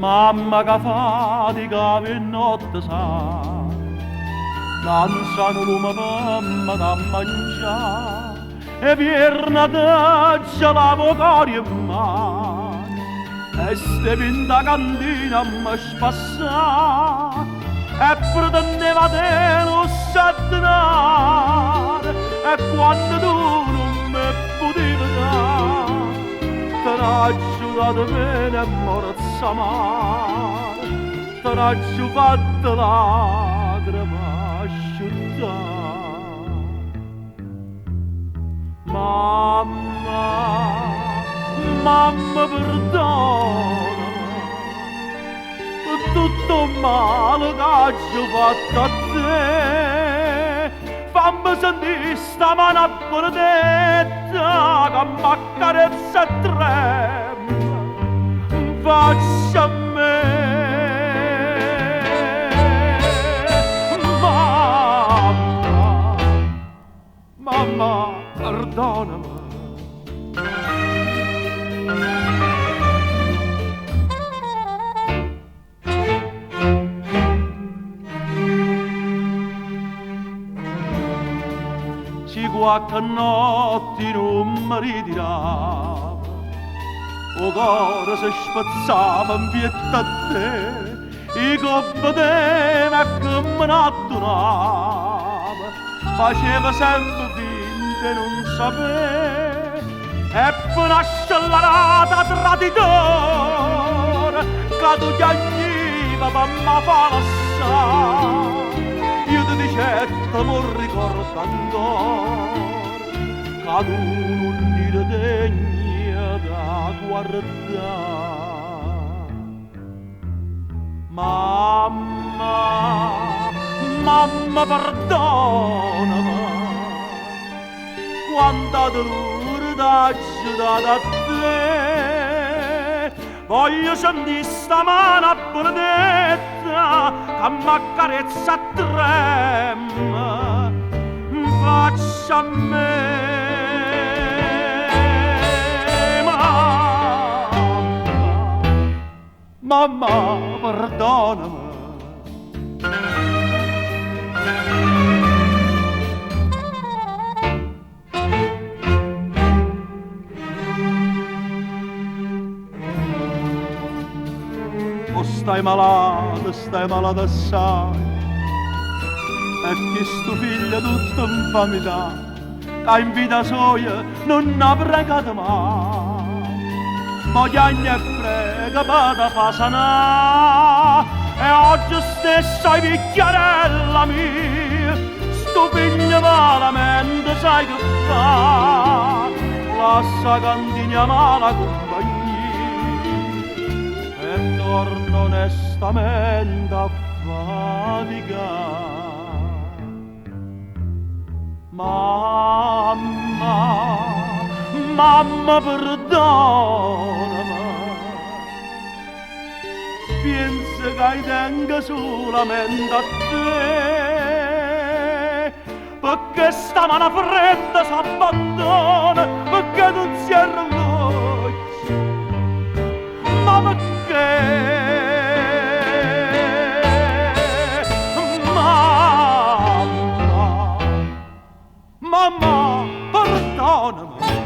Mamma che fatica per notte sa, non sanno come mamma da mangiare, e per Natale lavo cori e mano, e ste pinta cantina mi spassa, e pretendeva te lo sattanare, e quando tu non mi potevi dare, te l'ha aiutato bene a morza male, te l'ha fatto lacrima asciuttare. Mamma, mamma perdona, per tutto il male che ho fatto a te, fammi sentire sta mano benedetta che m'accarezza e trema, faccia a me. Mamma, perdonami. Se qualche notte non mi ritirava, o cuore si spezzava in pietà a te, i competeva che me ne adunava, faceva sempre finta e non sapere, e poi nasce la rata traditore, che tu ti agniva per me fa lassare. Io ti dicetto, mi ricordo ancora, che tu non eri degna da guardare. Mamma, mamma perdonami, quanta dolore t'ho dato a te, voglio sentire sta mano benedetta che m'accarezza e trema, faccia a me. Mamma, perdonami. O stai malata assai, e che sto figlio tutto in famiglia, che in vita sua non ha pregato mai. Ma gli anni e prega per te fa sanare, e oggi stesso ai picchiarella mia, sto figlio malamente sai che fa, lascia cantina mala compagnia, e torno onestamente a faticare. Mamma, mamma perdonami, pensa che tenga solamente a te, perché sta mano fredda s'abbandona, perché non si arruggia, ma perché? Mamma, mamma, perdonami.